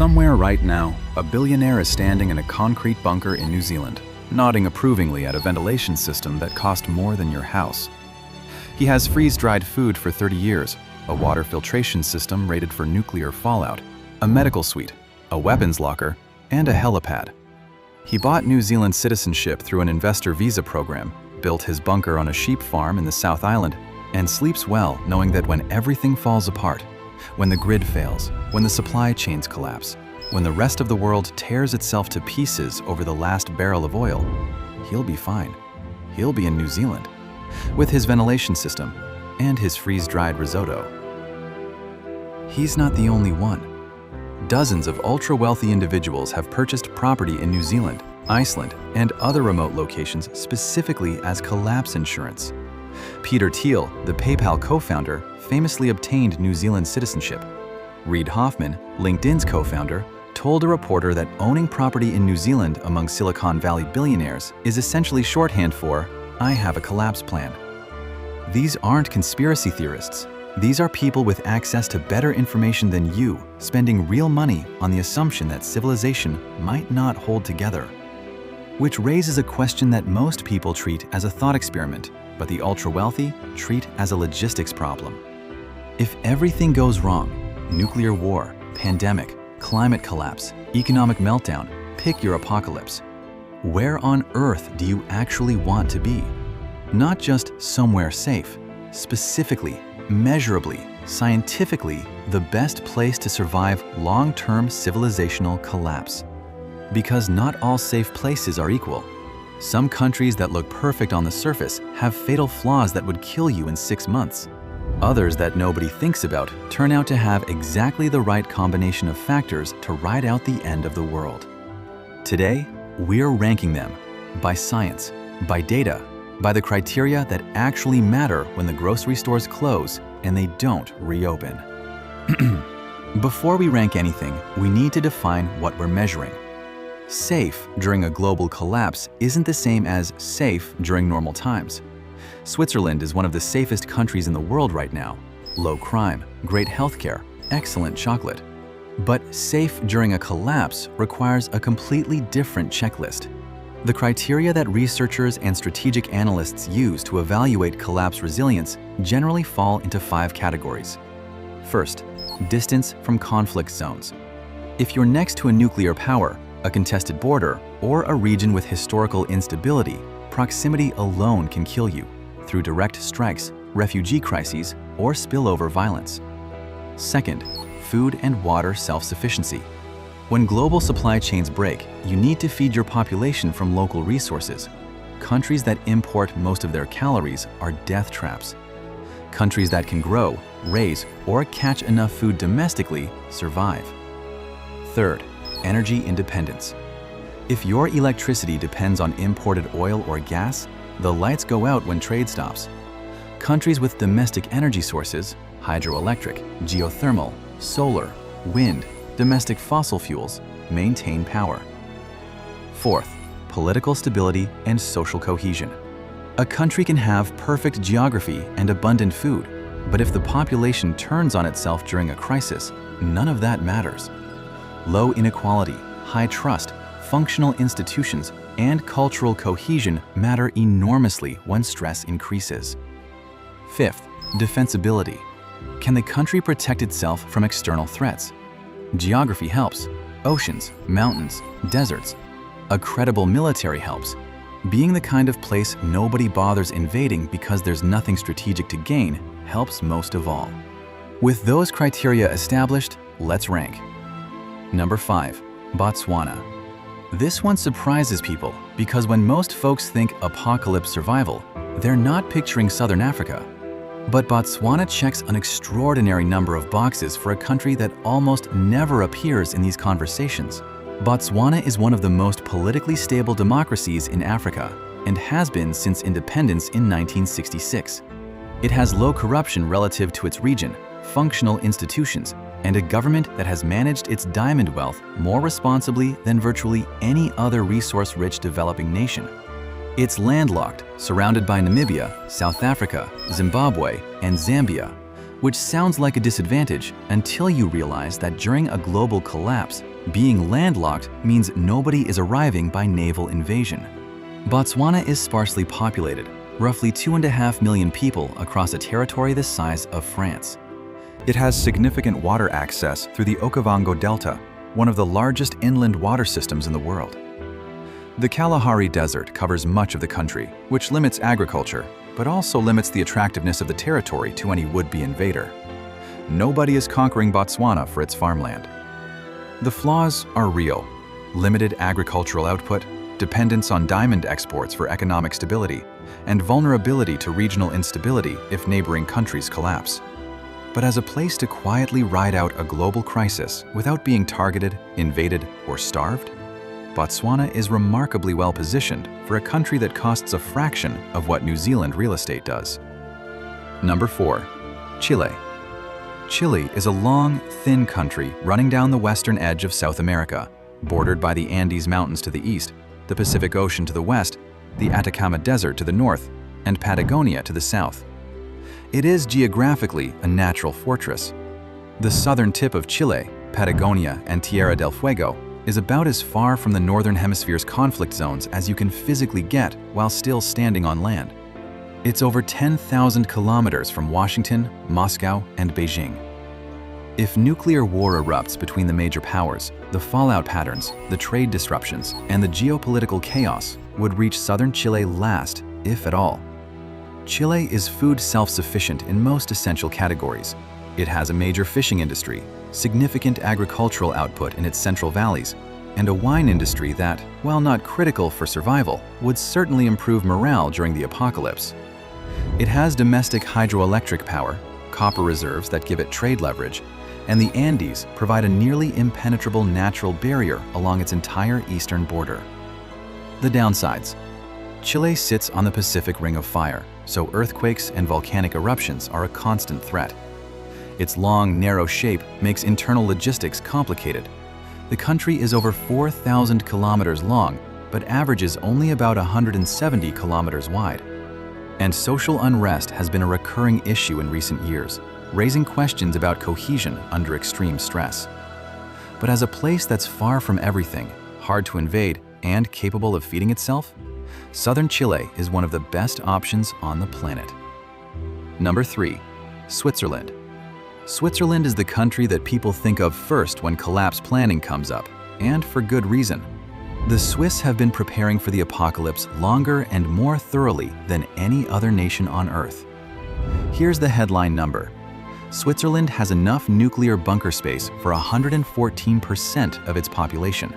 Somewhere right now, a billionaire is standing in a concrete bunker in New Zealand, nodding approvingly at a ventilation system that cost more than your house. He has freeze-dried food for 30 years, a water filtration system rated for nuclear fallout, a medical suite, a weapons locker, and a helipad. He bought New Zealand citizenship through an investor visa program, built his bunker on a sheep farm in the South Island, and sleeps well knowing that when everything falls apart, when the grid fails, when the supply chains collapse, when the rest of the world tears itself to pieces over the last barrel of oil, he'll be fine. He'll be in New Zealand, with his ventilation system and his freeze-dried risotto. He's not the only one. Dozens of ultra-wealthy individuals have purchased property in New Zealand, Iceland, and other remote locations specifically as collapse insurance. Peter Thiel, the PayPal co-founder, famously obtained New Zealand citizenship. Reid Hoffman, LinkedIn's co-founder, told a reporter that owning property in New Zealand among Silicon Valley billionaires is essentially shorthand for, "I have a collapse plan." These aren't conspiracy theorists. These are people with access to better information than you, spending real money on the assumption that civilization might not hold together. Which raises a question that most people treat as a thought experiment, but the ultra-wealthy treat as a logistics problem. If everything goes wrong, nuclear war, pandemic, climate collapse, economic meltdown, pick your apocalypse, where on earth do you actually want to be? Not just somewhere safe, specifically, measurably, scientifically, the best place to survive long-term civilizational collapse. Because not all safe places are equal. Some countries that look perfect on the surface have fatal flaws that would kill you in 6 months. Others that nobody thinks about turn out to have exactly the right combination of factors to ride out the end of the world. Today, we're ranking them by science, by data, by the criteria that actually matter when the grocery stores close and they don't reopen. Before we rank anything, we need to define what we're measuring. Safe during a global collapse isn't the same as safe during normal times. Switzerland is one of the safest countries in the world right now. Low crime, great healthcare, excellent chocolate. But safe during a collapse requires a completely different checklist. The criteria that researchers and strategic analysts use to evaluate collapse resilience generally fall into 5 categories. First, distance from conflict zones. If you're next to a nuclear power, a contested border, or a region with historical instability, proximity alone can kill you through direct strikes, refugee crises, or spillover violence. Second, food and water self-sufficiency. When global supply chains break, you need to feed your population from local resources. Countries that import most of their calories are death traps. Countries that can grow, raise, or catch enough food domestically survive. Third, energy independence. If your electricity depends on imported oil or gas, the lights go out when trade stops. Countries with domestic energy sources, hydroelectric, geothermal, solar, wind, domestic fossil fuels, maintain power. Fourth, political stability and social cohesion. A country can have perfect geography and abundant food, but if the population turns on itself during a crisis, none of that matters. Low inequality, high trust, functional institutions, and cultural cohesion matter enormously when stress increases. Fifth, defensibility. Can the country protect itself from external threats? Geography helps. Oceans, mountains, deserts. A credible military helps. Being the kind of place nobody bothers invading because there's nothing strategic to gain helps most of all. With those criteria established, let's rank. Number 5, Botswana. This one surprises people because when most folks think apocalypse survival, they're not picturing Southern Africa. But Botswana checks an extraordinary number of boxes for a country that almost never appears in these conversations. Botswana is one of the most politically stable democracies in Africa and has been since independence in 1966. It has low corruption relative to its region, functional institutions, and a government that has managed its diamond wealth more responsibly than virtually any other resource-rich developing nation. It's landlocked, surrounded by Namibia, South Africa, Zimbabwe, and Zambia, which sounds like a disadvantage until you realize that during a global collapse, being landlocked means nobody is arriving by naval invasion. Botswana is sparsely populated, roughly 2.5 million people across a territory the size of France. It has significant water access through the Okavango Delta, one of the largest inland water systems in the world. The Kalahari Desert covers much of the country, which limits agriculture, but also limits the attractiveness of the territory to any would-be invader. Nobody is conquering Botswana for its farmland. The flaws are real: limited agricultural output, dependence on diamond exports for economic stability, and vulnerability to regional instability if neighboring countries collapse. But as a place to quietly ride out a global crisis without being targeted, invaded, or starved, Botswana is remarkably well positioned for a country that costs a fraction of what New Zealand real estate does. Number 4. Chile. Chile is a long, thin country running down the western edge of South America, bordered by the Andes Mountains to the east, the Pacific Ocean to the west, the Atacama Desert to the north, and Patagonia to the south. It is geographically a natural fortress. The southern tip of Chile, Patagonia and Tierra del Fuego, is about as far from the northern hemisphere's conflict zones as you can physically get while still standing on land. It's over 10,000 kilometers from Washington, Moscow, and Beijing. If nuclear war erupts between the major powers, the fallout patterns, the trade disruptions, and the geopolitical chaos would reach southern Chile last, if at all. Chile is food self-sufficient in most essential categories. It has a major fishing industry, significant agricultural output in its central valleys, and a wine industry that, while not critical for survival, would certainly improve morale during the apocalypse. It has domestic hydroelectric power, copper reserves that give it trade leverage, and the Andes provide a nearly impenetrable natural barrier along its entire eastern border. The downsides. Chile sits on the Pacific Ring of Fire, so earthquakes and volcanic eruptions are a constant threat. Its long, narrow shape makes internal logistics complicated. The country is over 4,000 kilometers long, but averages only about 170 kilometers wide. And social unrest has been a recurring issue in recent years, raising questions about cohesion under extreme stress. But as a place that's far from everything, hard to invade, and capable of feeding itself, southern Chile is one of the best options on the planet. Number 3. Switzerland. Switzerland is the country that people think of first when collapse planning comes up, and for good reason. The Swiss have been preparing for the apocalypse longer and more thoroughly than any other nation on Earth. Here's the headline number. Switzerland has enough nuclear bunker space for 114% of its population.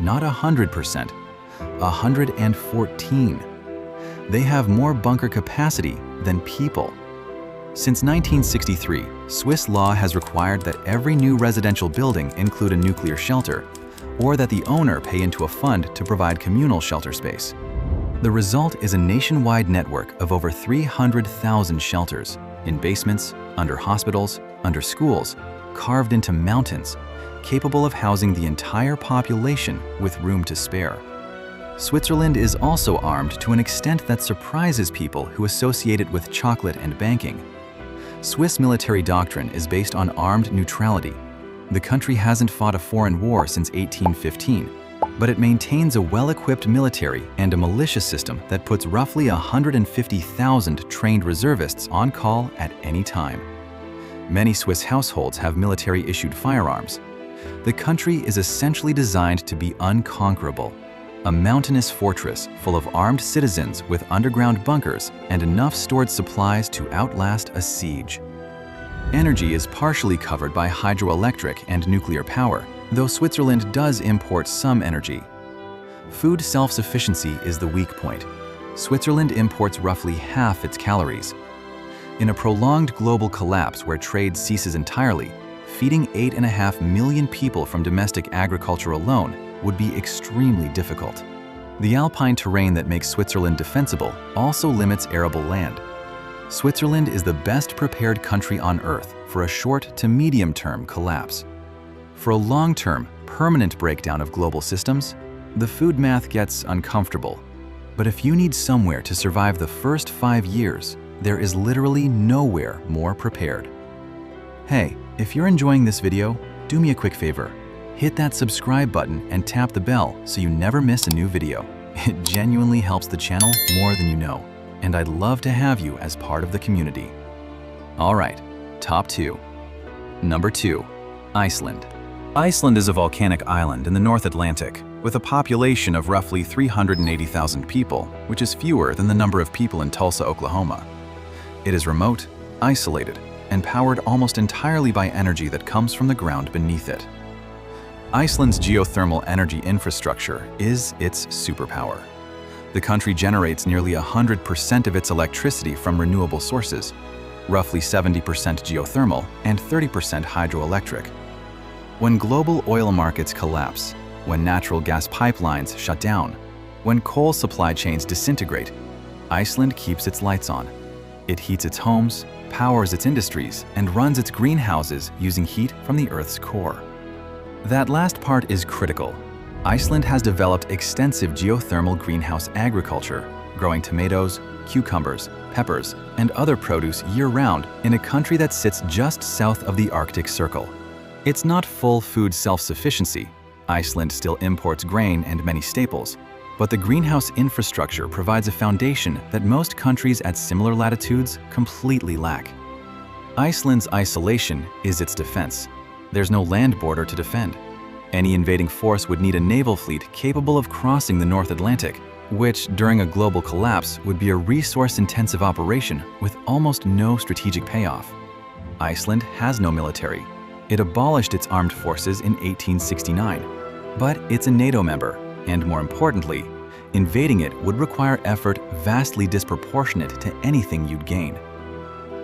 Not 100%, 114. They have more bunker capacity than people. Since 1963, Swiss law has required that every new residential building include a nuclear shelter, or that the owner pay into a fund to provide communal shelter space. The result is a nationwide network of over 300,000 shelters, in basements, under hospitals, under schools, carved into mountains, capable of housing the entire population with room to spare. Switzerland is also armed to an extent that surprises people who associate it with chocolate and banking. Swiss military doctrine is based on armed neutrality. The country hasn't fought a foreign war since 1815, but it maintains a well-equipped military and a militia system that puts roughly 150,000 trained reservists on call at any time. Many Swiss households have military-issued firearms. The country is essentially designed to be unconquerable, a mountainous fortress full of armed citizens with underground bunkers and enough stored supplies to outlast a siege. Energy is partially covered by hydroelectric and nuclear power, though Switzerland does import some energy. Food self-sufficiency is the weak point. Switzerland imports roughly half its calories. In a prolonged global collapse where trade ceases entirely, feeding 8.5 million people from domestic agriculture alone would be extremely difficult. The alpine terrain that makes Switzerland defensible also limits arable land. Switzerland is the best prepared country on Earth for a short to medium-term collapse. For a long-term, permanent breakdown of global systems, the food math gets uncomfortable. But if you need somewhere to survive the first 5 years, there is literally nowhere more prepared. Hey, if you're enjoying this video, do me a quick favor. Hit that subscribe button and tap the bell so you never miss a new video. It genuinely helps the channel more than you know, and I'd love to have you as part of the community. All right, top 2. Number 2, Iceland. Iceland is a volcanic island in the North Atlantic with a population of roughly 380,000 people, which is fewer than the number of people in Tulsa, Oklahoma. It is remote, isolated, and powered almost entirely by energy that comes from the ground beneath it. Iceland's geothermal energy infrastructure is its superpower. The country generates nearly 100% of its electricity from renewable sources, roughly 70% geothermal and 30% hydroelectric. When global oil markets collapse, when natural gas pipelines shut down, when coal supply chains disintegrate, Iceland keeps its lights on. It heats its homes, powers its industries, and runs its greenhouses using heat from the Earth's core. That last part is critical. Iceland has developed extensive geothermal greenhouse agriculture, growing tomatoes, cucumbers, peppers, and other produce year-round in a country that sits just south of the Arctic Circle. It's not full food self-sufficiency. Iceland still imports grain and many staples, but the greenhouse infrastructure provides a foundation that most countries at similar latitudes completely lack. Iceland's isolation is its defense. There's no land border to defend. Any invading force would need a naval fleet capable of crossing the North Atlantic, which, during a global collapse, would be a resource-intensive operation with almost no strategic payoff. Iceland has no military. It abolished its armed forces in 1869, but it's a NATO member. And more importantly, invading it would require effort vastly disproportionate to anything you'd gain.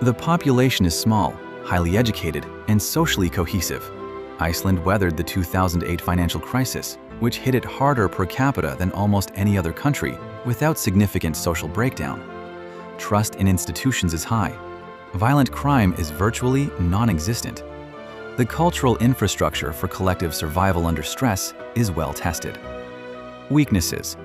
The population is small, highly educated, and socially cohesive. Iceland weathered the 2008 financial crisis, which hit it harder per capita than almost any other country, without significant social breakdown. Trust in institutions is high. Violent crime is virtually non-existent. The cultural infrastructure for collective survival under stress is well tested. Weaknesses: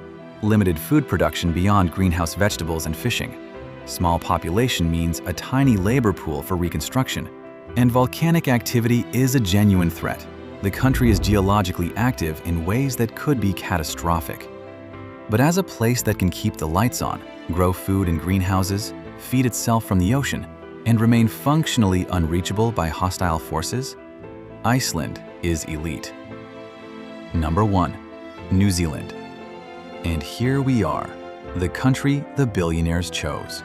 limited food production beyond greenhouse vegetables and fishing. Small population means a tiny labor pool for reconstruction. And volcanic activity is a genuine threat. The country is geologically active in ways that could be catastrophic. But as a place that can keep the lights on, grow food in greenhouses, feed itself from the ocean, and remain functionally unreachable by hostile forces, Iceland is elite. Number 1, New Zealand. And here we are, the country the billionaires chose.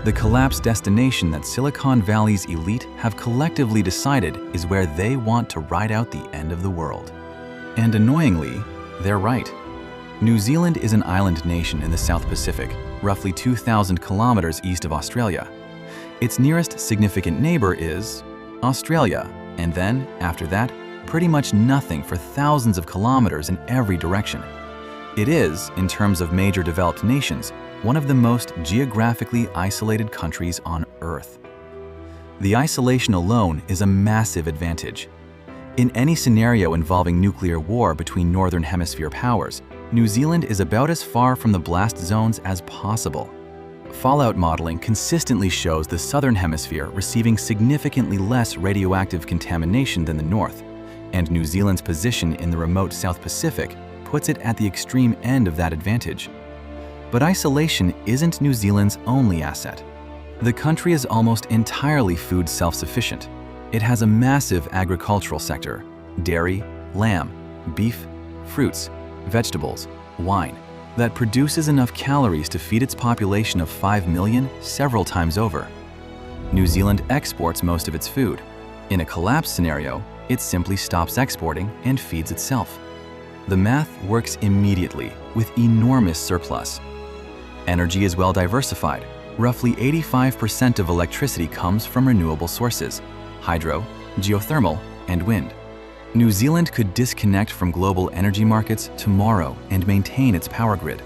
The collapsed destination that Silicon Valley's elite have collectively decided is where they want to ride out the end of the world. And annoyingly, they're right. New Zealand is an island nation in the South Pacific, roughly 2,000 kilometers east of Australia. Its nearest significant neighbor is Australia, and then, after that, pretty much nothing for thousands of kilometers in every direction. It is, in terms of major developed nations, one of the most geographically isolated countries on Earth. The isolation alone is a massive advantage. In any scenario involving nuclear war between Northern Hemisphere powers, New Zealand is about as far from the blast zones as possible. Fallout modeling consistently shows the Southern Hemisphere receiving significantly less radioactive contamination than the North, and New Zealand's position in the remote South Pacific puts it at the extreme end of that advantage. But isolation isn't New Zealand's only asset. The country is almost entirely food self-sufficient. It has a massive agricultural sector: dairy, lamb, beef, fruits, vegetables, wine, that produces enough calories to feed its population of 5 million several times over. New Zealand exports most of its food. In a collapse scenario, it simply stops exporting and feeds itself. The math works immediately, with enormous surplus. Energy is well diversified. Roughly 85% of electricity comes from renewable sources: hydro, geothermal, and wind. New Zealand could disconnect from global energy markets tomorrow and maintain its power grid.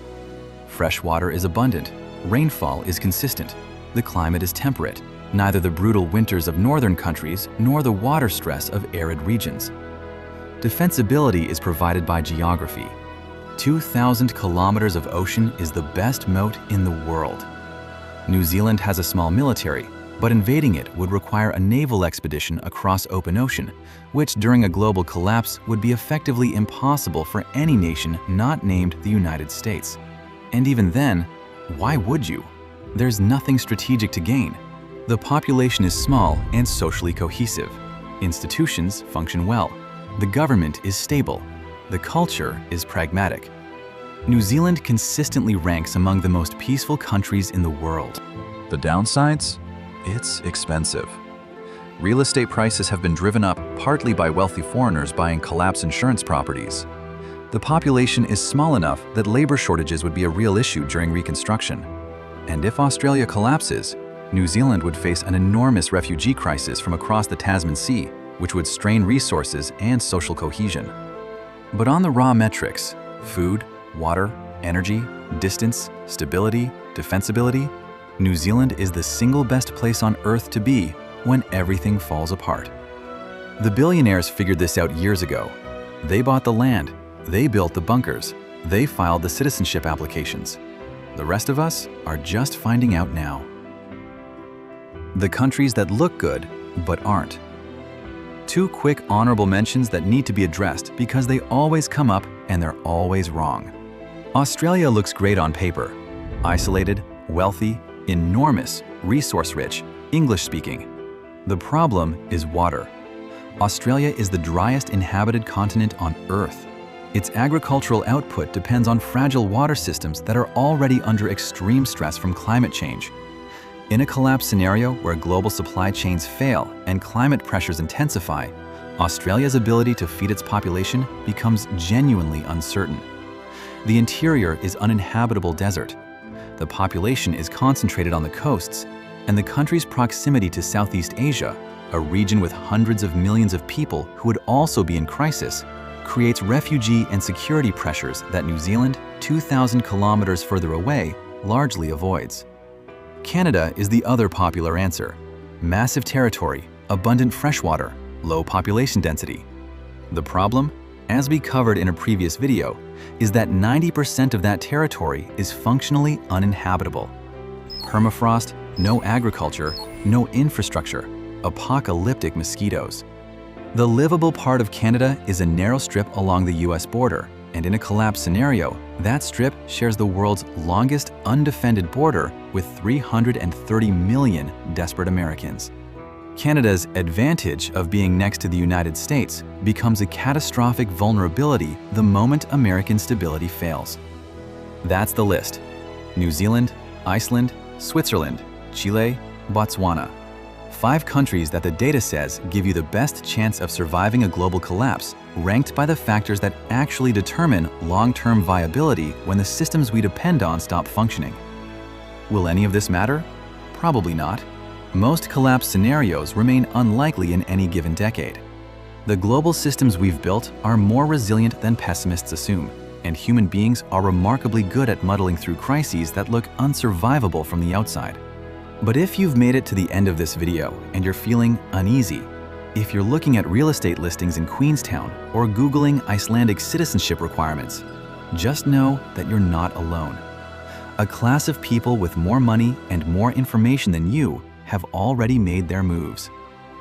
Fresh water is abundant. Rainfall is consistent. The climate is temperate, neither the brutal winters of northern countries nor the water stress of arid regions. Defensibility is provided by geography. 2,000 kilometers of ocean is the best moat in the world. New Zealand has a small military, but invading it would require a naval expedition across open ocean, which during a global collapse would be effectively impossible for any nation not named the United States. And even then, why would you? There's nothing strategic to gain. The population is small and socially cohesive. Institutions function well. The government is stable. The culture is pragmatic. New Zealand consistently ranks among the most peaceful countries in the world. The downsides? It's expensive. Real estate prices have been driven up partly by wealthy foreigners buying collapse insurance properties. The population is small enough that labor shortages would be a real issue during reconstruction. And if Australia collapses, New Zealand would face an enormous refugee crisis from across the Tasman Sea, which would strain resources and social cohesion. But on the raw metrics, food, water, energy, distance, stability, defensibility, New Zealand is the single best place on Earth to be when everything falls apart. The billionaires figured this out years ago. They bought the land, they built the bunkers, they filed the citizenship applications. The rest of us are just finding out now. The countries that look good, but aren't. Two quick honorable mentions that need to be addressed because they always come up and they're always wrong. Australia looks great on paper. Isolated, wealthy, enormous, resource-rich, English-speaking. The problem is water. Australia is the driest inhabited continent on Earth. Its agricultural output depends on fragile water systems that are already under extreme stress from climate change. In a collapse scenario where global supply chains fail and climate pressures intensify, Australia's ability to feed its population becomes genuinely uncertain. The interior is uninhabitable desert. The population is concentrated on the coasts, and the country's proximity to Southeast Asia, a region with hundreds of millions of people who would also be in crisis, creates refugee and security pressures that New Zealand, 2,000 kilometers further away, largely avoids. Canada is the other popular answer. Massive territory, abundant freshwater, low population density. The problem, as we covered in a previous video, is that 90% of that territory is functionally uninhabitable. Permafrost, no agriculture, no infrastructure, apocalyptic mosquitoes. The livable part of Canada is a narrow strip along the US border, and in a collapse scenario, that strip shares the world's longest undefended border with 330 million desperate Americans. Canada's advantage of being next to the United States becomes a catastrophic vulnerability the moment American stability fails. That's the list. New Zealand, Iceland, Switzerland, Chile, Botswana. 5 countries that the data says give you the best chance of surviving a global collapse, ranked by the factors that actually determine long-term viability when the systems we depend on stop functioning. Will any of this matter? Probably not. Most collapse scenarios remain unlikely in any given decade. The global systems we've built are more resilient than pessimists assume, and human beings are remarkably good at muddling through crises that look unsurvivable from the outside. But if you've made it to the end of this video and you're feeling uneasy, if you're looking at real estate listings in Queenstown or Googling Icelandic citizenship requirements, just know that you're not alone. A class of people with more money and more information than you have already made their moves.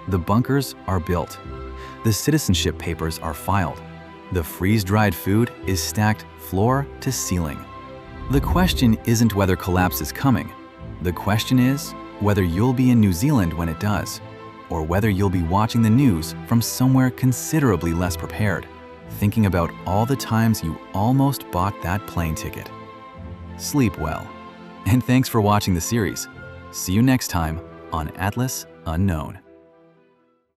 The bunkers are built. The citizenship papers are filed. The freeze-dried food is stacked floor to ceiling. The question isn't whether collapse is coming. The question is whether you'll be in New Zealand when it does, or whether you'll be watching the news from somewhere considerably less prepared, thinking about all the times you almost bought that plane ticket. Sleep well. And thanks for watching the series. See you next time on Atlas Unknown.